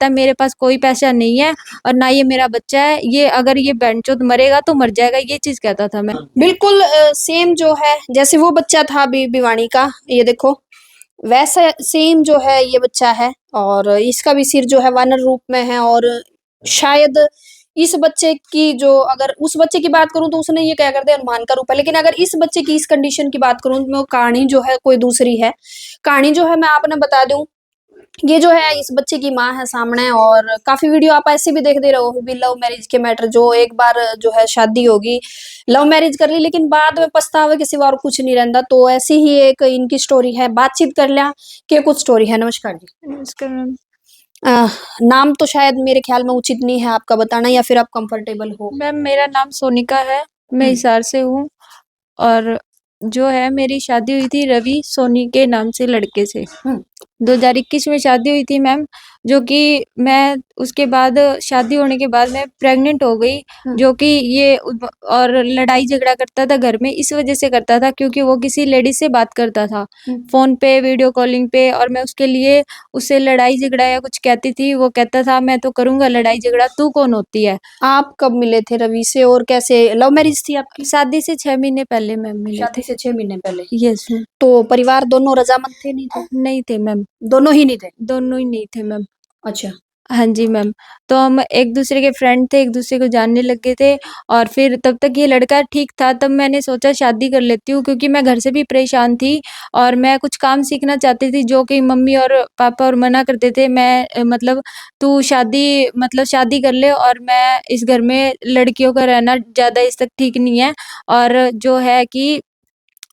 कहता है मेरे पास कोई पैसा नहीं है और ना ये मेरा बच्चा है, ये अगर ये बेंचोद मरेगा तो मर जाएगा, ये चीज कहता था मैं। बिल्कुल सेम जो है जैसे वो बच्चा था अभी भिवानी का, ये देखो वैसा सेम जो है ये बच्चा है, और इसका भी सिर जो है वानर रूप में है। और शायद इस बच्चे की जो, अगर उस बच्चे की बात करूं तो उसने ये क्या कर दिया, हनुमान का रूप है। लेकिन अगर इस बच्चे की इस कंडीशन की बात करूं तो कहानी जो है कोई दूसरी है। कहानी जो है मैं आपने बता दूं, ये जो है इस बच्चे की माँ है सामने। और काफी वीडियो आप ऐसे भी देख दे रहे हो भी लव मैरिज के मैटर, जो एक बार जो है शादी होगी, लव मैरिज कर ली लेकिन बाद में पछतावे के सिवा और कुछ नहीं रहता। तो ऐसी ही एक इनकी स्टोरी है, बातचीत कर लिया कि कुछ स्टोरी है। नमस्कार जी। नमस्कार मैम। नाम तो शायद मेरे ख्याल में उचित नहीं है आपका बताना, या फिर आप कंफर्टेबल हो? मैम मेरा नाम सोनिका है, मैं हिसार से हूँ और जो है मेरी शादी हुई थी रवि सोनी के नाम से लड़के से। 2021 में शादी हुई थी मैम, जो कि मैं उसके बाद शादी होने के बाद मैं प्रेग्नेंट हो गई, जो कि ये और लड़ाई झगड़ा करता था घर में, इस वजह से करता था क्योंकि वो किसी लेडी से बात करता था फोन पे वीडियो कॉलिंग पे, और मैं उसके लिए उससे लड़ाई झगड़ा या कुछ कहती थी, वो कहता था मैं तो करूंगा लड़ाई झगड़ा, तू कौन होती है। आप कब मिले थे रवि से और कैसे, लव मैरिज थी आपकी? शादी से 6 महीने पहले मैम मिले शादी थे। से 6 महीने पहले? Yes ma'am. तो परिवार दोनों रजामंद थे नहीं थे? नहीं थे मैम, दोनों ही नहीं थे? दोनों ही नहीं थे मैम। अच्छा। हाँ जी मैम। तो हम एक दूसरे के फ्रेंड थे, एक दूसरे को जानने लग गए थे और फिर तब तक ये लड़का ठीक था, तब मैंने सोचा शादी कर लेती हूँ क्योंकि मैं घर से भी परेशान थी और मैं कुछ काम सीखना चाहती थी, जो कि मम्मी और पापा और मना करते थे। मैं मतलब तू शादी कर ले, और मैं इस घर में लड़कियों का रहना ज़्यादा इस तक ठीक नहीं है, और जो है कि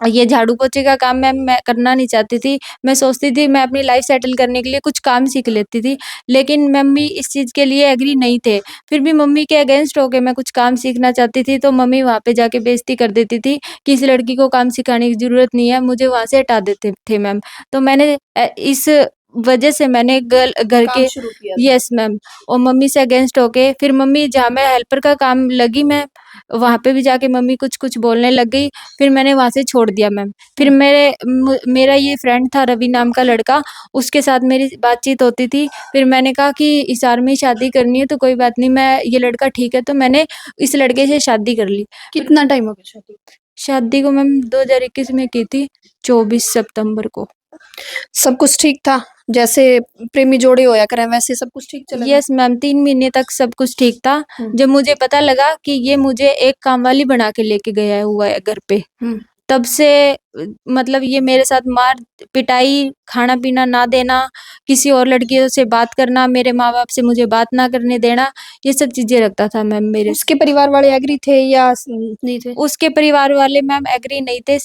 ये झाड़ू पोछे का काम मैं करना नहीं चाहती थी। मैं सोचती थी मैं अपनी लाइफ़ सेटल करने के लिए कुछ काम सीख लेती थी, लेकिन मम्मी इस चीज़ के लिए एग्री नहीं थे। फिर भी मम्मी के अगेंस्ट होके मैं कुछ काम सीखना चाहती थी, तो मम्मी वहाँ पे जाके बेइज़्ज़ती कर देती थी कि इस लड़की को काम सिखाने की ज़रूरत नहीं है, मुझे वहाँ से हटा देते थे मैम। तो मैंने इस वजह से मैंने घर काम के शुरू किया था? यस मैम, और मम्मी से अगेंस्ट होके फिर मम्मी जहाँ मैं हेल्पर का काम लगी, मैं वहाँ पे भी जाके मम्मी कुछ-कुछ बोलने लग गई, फिर मैंने वहाँ से छोड़ दिया मैम। फिर मेरा ये फ्रेंड था रवि नाम का लड़का, उसके साथ मेरी बातचीत होती थी। फिर मैंने कहा कि हिसार में ही शादी करनी है तो कोई बात नहीं, मैं ये लड़का ठीक है, तो मैंने इस लड़के से शादी कर ली। कितना टाइम हो गया शादी? शादी को मैम 2021 में की थी, 24 सितंबर को। सब कुछ ठीक था? जैसे प्रेमी जोड़े होया करें वैसे सब कुछ ठीक चला? यस मैम, 3 महीने तक सब कुछ ठीक था। जब मुझे पता लगा कि ये मुझे एक काम वाली बना के लेके गया हुआ है घर पे, तब से मतलब ये मेरे साथ मार-पिटाई, खाना-पीना ना देना, किसी और लड़कियों से बात करना, मेरे माँ-बाप से मुझे बात ना करने देना, ये सब चीज़ें रखता था मैम मेरे से। उसके परिवार वाले एग्री थे या नहीं थे? उसके परिवार वाले मैम एग्री नहीं थे,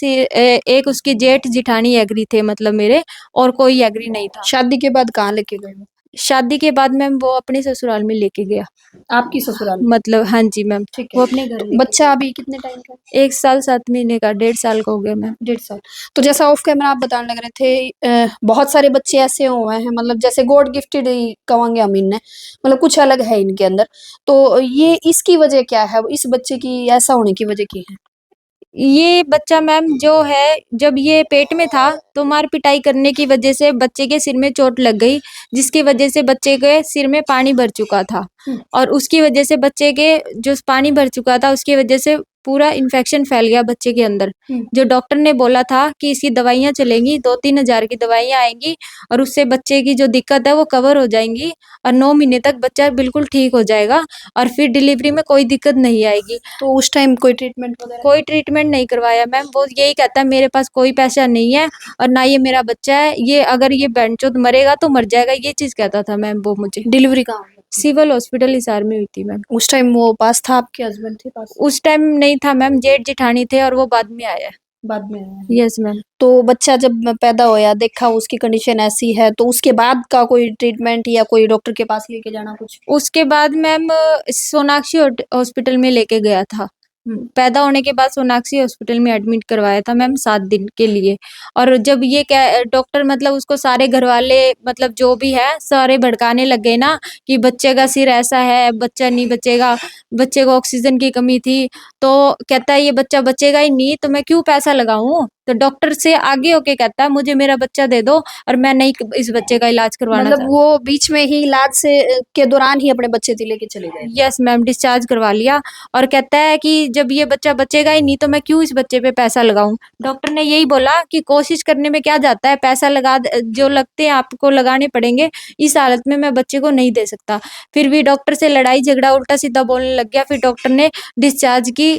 एक उसकी जेठ-जिठानी एग्री थे मतलब मेरे, और कोई एग्री नहीं था। शादी के बाद कहाँ लेके गए वो? शादी के बाद मैम वो अपने ससुराल में लेके गया। आपकी ससुराल में? मतलब हाँ जी मैम, ठीक वो है। अपने घर तो लेके बच्चा अभी कितने टाइम का है? 1 साल 7 महीने का, 1.5 साल का हो गया मैम। 1.5 साल। तो जैसा ऑफ कैमरा आप बताने लग रहे थे, बहुत सारे बच्चे ऐसे हुए हैं, मतलब जैसे गॉड गिफ्टेड ही कहेंगे हम इन्हें, मतलब कुछ अलग है इनके अंदर। तो ये इसकी वजह क्या है? इस बच्चे की ऐसा होने की वजह क्या है? ये बच्चा मैम जो है, जब ये पेट में था तो मार-पिटाई करने की वजह से बच्चे के सिर में चोट लग गई, जिसकी वजह से बच्चे के सिर में पानी भर चुका था, और उसकी वजह से बच्चे के जो पानी भर चुका था, उसकी वजह से पूरा इन्फेक्शन फैल गया बच्चे के अंदर। जो डॉक्टर ने बोला था कि इसकी दवाइयाँ चलेंगी, 2-3 हज़ार की दवाइयाँ आएँगी और उससे बच्चे की जो दिक्कत है वो कवर हो जाएँगी, और 9 महीने तक बच्चा बिल्कुल ठीक हो जाएगा और फिर डिलीवरी में कोई दिक्कत नहीं आएगी। तो उस टाइम कोई ट्रीटमेंट वगैरह? कोई ट्रीटमेंट नहीं करवाया मैम, वो यही कहता है मेरे पास कोई पैसा नहीं है और ना ये मेरा बच्चा है, ये अगर ये बेंचोद मरेगा तो मर जाएगा, ये चीज़ कहता था मैम वो मुझे। डिलीवरी कहाँ हुई? सिविल हॉस्पिटल हिसार में हुई थी मैम। उस टाइम वो पास था, आपके हस्बैंड थे पास? उस टाइम नहीं था मैम, जेठ-जेठानी थे और वो बाद में आया है। बाद में आया है। Yes ma'am. तो बच्चा जब पैदा होया, देखा उसकी कंडीशन ऐसी है, तो उसके बाद का कोई ट्रीटमेंट या कोई डॉक्टर के पास लेके जाना कुछ? उसके बाद मैम सोनाक्षी हॉस्पिटल में लेके गया था। पैदा होने के बाद सोनाक्षी हॉस्पिटल में एडमिट करवाया था मैम 7 दिन के लिए, और जब ये क्या डॉक्टर मतलब उसको सारे घरवाले मतलब जो भी है सारे भड़काने लग गए ना कि बच्चे का सिर ऐसा है, बच्चा नहीं बचेगा, बच्चे को ऑक्सीजन की कमी थी, तो कहता है ये बच्चा बचेगा ही नहीं तो मैं क्यों पैसा लगाऊँ? तो डॉक्टर से आगे होके कहता है मुझे मेरा बच्चा दे दो और मैं नहीं इस बच्चे का इलाज करवाना मतलब चाहता। वो बीच में ही इलाज से के दौरान ही अपने बच्चे से लेके चले गए थे। यस मैम, डिस्चार्ज करवा लिया और कहता है कि जब ये बच्चा बचेगा ही नहीं तो मैं क्यों इस बच्चे पे पैसा लगाऊं। डॉक्टर ने यही बोला कि कोशिश करने में क्या जाता है, पैसा जो लगते हैं आपको लगाने पड़ेंगे, इस हालत में मैं बच्चे को नहीं दे सकता। फिर भी डॉक्टर से लड़ाई झगड़ा उल्टा सीधा बोलने लग गया। फिर डॉक्टर ने डिस्चार्ज की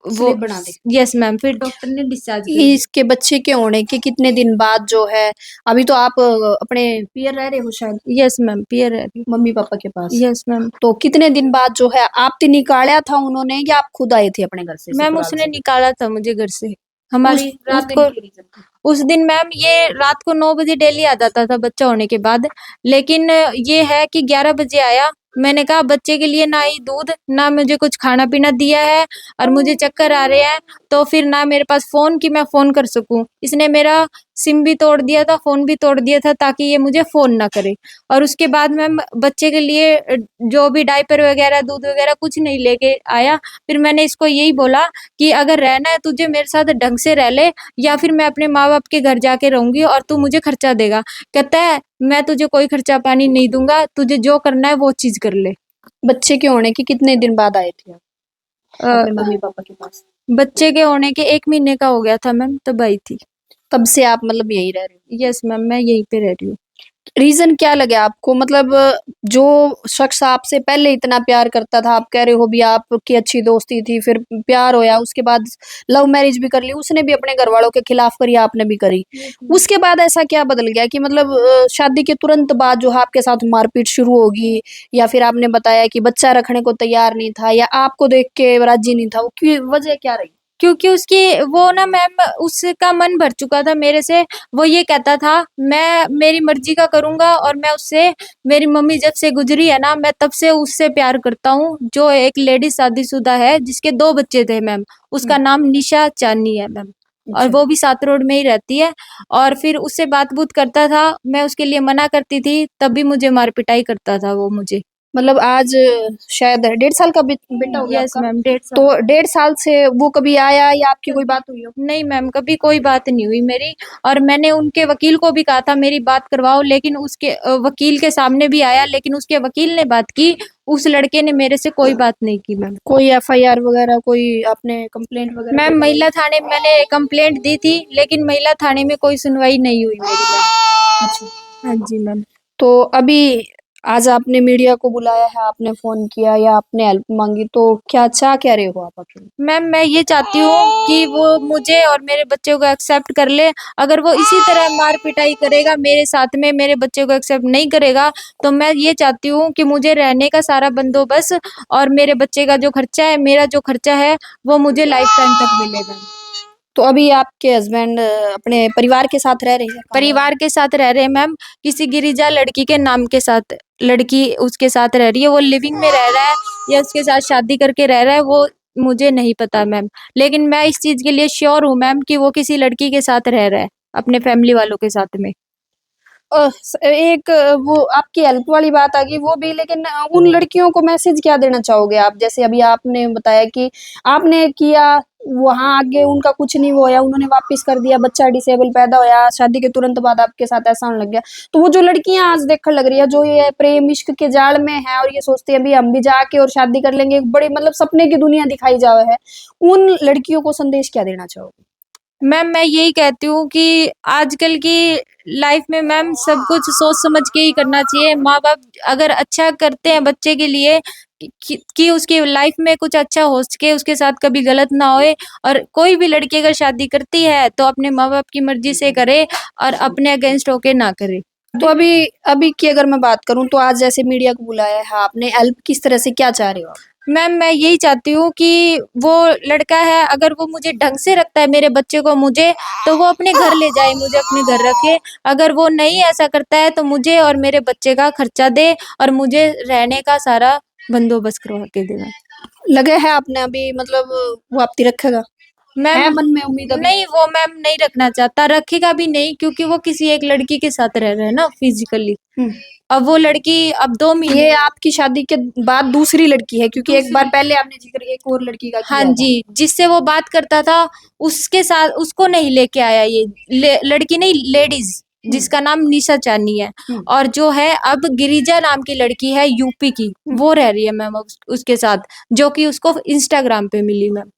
वो स्लिप बना दी। यस मैम, फिर डॉक्टर ने डिस्चार्ज कर दिया। इसके बच्चे के होने के कितने दिन बाद जो है, अभी तो आप अपने पियर रह रहे हो शायद यस मैम, पियर है अभी। मम्मी पापा के पास। Yes ma'am. तो कितने दिन बाद जो है आप तो निकाला था उन्होंने या आप खुद आए थे अपने घर से मैम ससुराल उसने से? निकाला था मुझे घर से। उस हमारी उस रात दिन को की रीजन थी। उस दिन मैम ये रात को 9 बजे डेली आ जाता था बच्चा होने के बाद। लेकिन ये है कि 11 बजे आया। मैंने कहा बच्चे के लिए ना ही दूध, ना मुझे कुछ खाना-पीना दिया है और मुझे चक्कर आ रहे हैं, तो फिर ना मेरे पास फ़ोन कि मैं फ़ोन कर सकूँ। इसने मेरा सिम भी तोड़ दिया था, फ़ोन भी तोड़ दिया था ताकि ये मुझे फ़ोन ना करे। और उसके बाद मैम बच्चे के लिए जो भी डायपर वगैरह, दूध वगैरह कुछ नहीं लेके आया। फिर मैंने इसको यही बोला कि अगर रहना है तुझे मेरे साथ ढंग से रह ले या फिर मैं अपने माँ-बाप के घर जाके रहूँगी और तू मुझे खर्चा देगा। कहता है मैं तुझे कोई खर्चा पानी नहीं दूँगा, तुझे जो करना है वो चीज़ कर ले। बच्चे के होने के कितने दिन बाद आए थे आप अ, अपने मम्मी पापा के पास? बच्चे के होने के 1 महीने का हो गया था मैम, तब आई थी। तब से आप मतलब यहीं रह रहे हो? यस मैम, मैं यहीं पे रह रही हूँ। रीज़न क्या लगा आपको? मतलब जो शख़्स आपसे पहले इतना प्यार करता था, आप कह रहे हो भी आपकी अच्छी दोस्ती थी, फिर प्यार होया, उसके बाद लव मैरिज भी कर ली, उसने भी अपने घरवालों के खिलाफ करी, आपने भी करी। उसके बाद ऐसा क्या बदल गया कि मतलब शादी के तुरंत बाद जो है आपके साथ मारपीट शुरू होगी या फिर आपने बताया कि बच्चा रखने को तैयार नहीं था या आपको देख के राज़ी नहीं था, वो वजह क्या रही? क्योंकि उसकी वो ना मैम उसका मन भर चुका था मेरे से। वो ये कहता था मैं मेरी मर्ज़ी का करूँगा और मैं उससे मेरी मम्मी जब से गुज़री है ना, मैं तब से उससे प्यार करता हूँ, जो एक लेडी शादीशुदा है जिसके 2 बच्चे थे मैम। उसका नाम निशा चांदनी है मैम और अच्छा। वो भी सात रोड में ही रहती है। और फिर उससे बात-बूत करता था, मैं उसके लिए मना करती थी, तब भी मुझे मार-पिटाई करता था वो मुझे। मतलब आज शायद 1.5 साल का बेटा हो गया यस आपका? मैम, 1.5 साल। तो 1.5 साल से वो कभी आया या आपकी कोई बात हुई हो? नहीं मैम, कभी कोई बात नहीं हुई मेरी। और मैंने उनके वकील को भी कहा था मेरी बात करवाओ, लेकिन उसके वकील के सामने भी आया, लेकिन उसके वकील ने बात की, उस लड़के ने मेरे से कोई बात नहीं की मैम। कोई एफआईआर वगैरह कोई आपने कंप्लेंट वगैरह मैम कोई करवाई? महिला थाने में मैंने कंप्लेंट दी थी, लेकिन महिला थाने में कोई सुनवाई नहीं हुई मेरी मैम। अच्छा। हाँ जी मैम। तो अभी आज आपने मीडिया को बुलाया है, आपने फ़ोन किया या आपने हेल्प माँगी, तो क्या रहे हो आप आखिर? मैम मैं ये चाहती हूँ कि वो मुझे और मेरे बच्चे को एक्सेप्ट कर ले। अगर वो इसी तरह मार-पिटाई करेगा मेरे साथ में, मेरे बच्चे को एक्सेप्ट नहीं करेगा, तो मैं ये चाहती हूँ कि मुझे रहने का सारा बंदोबस्त और मेरे बच्चे का जो खर्चा है, मेरा जो खर्चा है, वो मुझे लाइफ टाइम तक मिलेगा। तो अभी आपके हस्बैंड अपने परिवार के साथ रह रहे हैं? कहाँ रह रहे परिवार के साथ रह रहे हैं मैम, किसी गिरिजा लड़की के नाम के साथ। लड़की उसके साथ रह रही है, वो लिविंग में रह रहा है या उसके साथ शादी करके रह रहा है, वो मुझे नहीं पता मैम। लेकिन मैं इस चीज़ के लिए श्योर हूँ मैम कि वो किसी लड़की के साथ रह रहा है, अपने फैमिली वालों के साथ में। एक वो आपकी हेल्प वाली बात आ गई वो भी लेकिन उन लड़कियों को मैसेज क्या देना चाहोगे आप? जैसे अभी आपने बताया कि आपने किया, वहाँ आगे उनका कुछ नहीं होया, उन्होंने वापस कर दिया, बच्चा डिसेबल पैदा होया, शादी के तुरंत बाद आपके साथ ऐसा होने लग गया। तो वो जो लड़कियाँ आज देखने लग रही है, जो ये प्रेम इश्क के जाल में है और ये सोचती है अभी हम भी जाके और शादी कर लेंगे, एक बड़ी मतलब सपने की दुनिया दिखाई जावे है, उन लड़कियों को संदेश क्या देना चाहोगे? मैम मैं यही कहती हूँ कि आजकल की लाइफ में मैम सब कुछ सोच समझ के ही करना चाहिए। माँ-बाप अगर अच्छा करते हैं बच्चे के लिए कि उसकी लाइफ में कुछ अच्छा हो सके, उसके साथ कभी गलत ना होए। और कोई भी लड़की अगर शादी करती है तो अपने माँ-बाप की मर्ज़ी से करे और अपने अगेंस्ट होके ना करे। तो अभी अभी की अगर मैं बात करूँ तो आज जैसे मीडिया को बुलाया है आपने, हेल्प किस तरह से क्या चाह रहे हो आप? मैम मैं यही चाहती हूँ कि वो लड़का है अगर वो मुझे ढंग से रखता है मेरे बच्चे को मुझे, तो वो अपने घर ले जाए, मुझे अपने घर रखे। अगर वो नहीं ऐसा करता है तो मुझे और मेरे बच्चे का खर्चा दे और मुझे रहने का सारा बंदोबस्त करवा के देगा। लगे है आपने अभी मतलब वो आपकी रखेगा? मैम है मन में उम्मीद अभी? नहीं, वो मैम नहीं रखना चाहता, रखेगा भी नहीं क्योंकि वो किसी एक लड़की के साथ रह रहा है ना फिजिकली। हुँ। अब वो लड़की अब 2 महीने ये आपकी शादी के बाद दूसरी लड़की है, क्योंकि एक बार दूसरी पहले आपने ज़िक्र एक और लड़की का हाँ किया था। जी, जिससे वो बात करता था उसके साथ उसको नहीं लेके आया ये लड़की नहीं लेडीज हुँ, जिसका नाम निशा चानी है। हुँ, और जो है अब गिरिजा नाम की लड़की है यूपी की, हुँ। वो रह रही है मैम उसके साथ, जो कि उसको इंस्टाग्राम पे मिली मैम।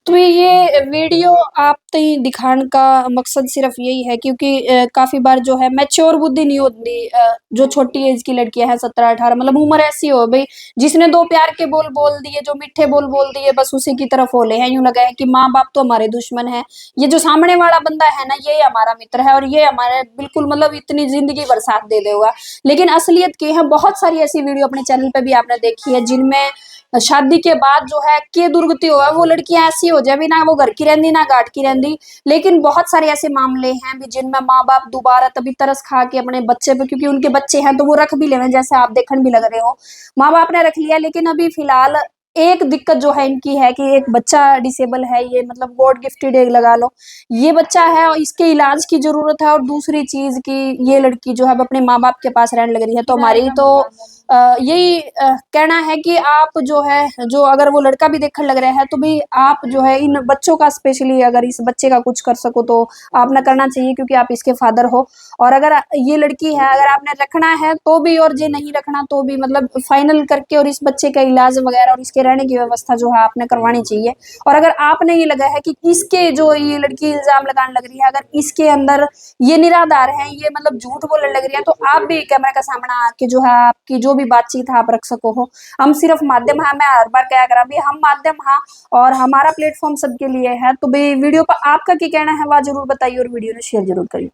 तो ये वीडियो आप तई दिखाने का मकसद सिर्फ यही है, क्योंकि काफ़ी बार जो है मैच्योर बुद्धि नहीं होती, जो छोटी एज की लड़कियां हैं 17-18, मतलब उम्र ऐसी हो भाई, जिसने दो प्यार के बोल बोल दिए, जो मीठे बोल बोल दिए, बस उसी की तरफ होले हैं। यूं लगा है कि माँ बाप तो हमारे दुश्मन है, ये जो सामने वाला बंदा है ना ये हमारा मित्र है और ये हमारे बिल्कुल मतलब इतनी जिंदगी भर साथ दे देगा। लेकिन असलियत की है, बहुत सारी ऐसी वीडियो अपने चैनल पे भी आपने देखी है जिनमें शादी के बाद जो है के दुर्गति हुआ, वो लड़कियां ऐसी हो जाए भी ना वो घर की रहंदी ना घाट की रहंदी। लेकिन बहुत सारे ऐसे मामले हैं भी जिनमें माँ बाप दोबारा तभी तरस खा के अपने बच्चे पे, क्योंकि उनके बच्चे हैं तो वो रख भी ले, जैसे आप देखने भी लग रहे हो माँ बाप ने रख लिया। लेकिन अभी फिलहाल एक दिक्कत जो है इनकी है कि एक बच्चा डिसेबल है, ये मतलब गॉड गिफ्टेड एक लगा लो, ये बच्चा है और इसके इलाज की जरूरत है। और दूसरी चीज की ये लड़की जो है अब अपने माँ बाप के पास रहने लग रही है, तो हमारी तो यही कहना है कि आप जो है, जो अगर वो लड़का भी देखने लग रहा है तो भी आप जो है इन बच्चों का, स्पेशली अगर इस बच्चे का कुछ कर सको तो आपने करना चाहिए, क्योंकि आप इसके फादर हो। और अगर ये लड़की है, अगर आपने रखना है तो भी और ये नहीं रखना तो भी, मतलब फाइनल करके और इस बच्चे का इलाज वगैरह और इसके रहने की व्यवस्था जो है आपने करवानी चाहिए। और अगर आपने ये लगा है कि इसके जो ये लड़की इल्जाम लगाने लग रही है, अगर इसके अंदर ये निराधार है, ये मतलब झूठ बोलने लग रही है, तो आप भी कैमरे का सामने आके जो है आपकी जो भी बातचीत है आप रख सको हो। हम सिर्फ माध्यम है, मैं हर बार क्या करा भी हम माध्यम हाँ, और हमारा प्लेटफॉर्म सबके लिए है। तो भाई वीडियो पर आपका क्या कहना है वह जरूर बताइए और वीडियो ने शेयर जरूर करिए।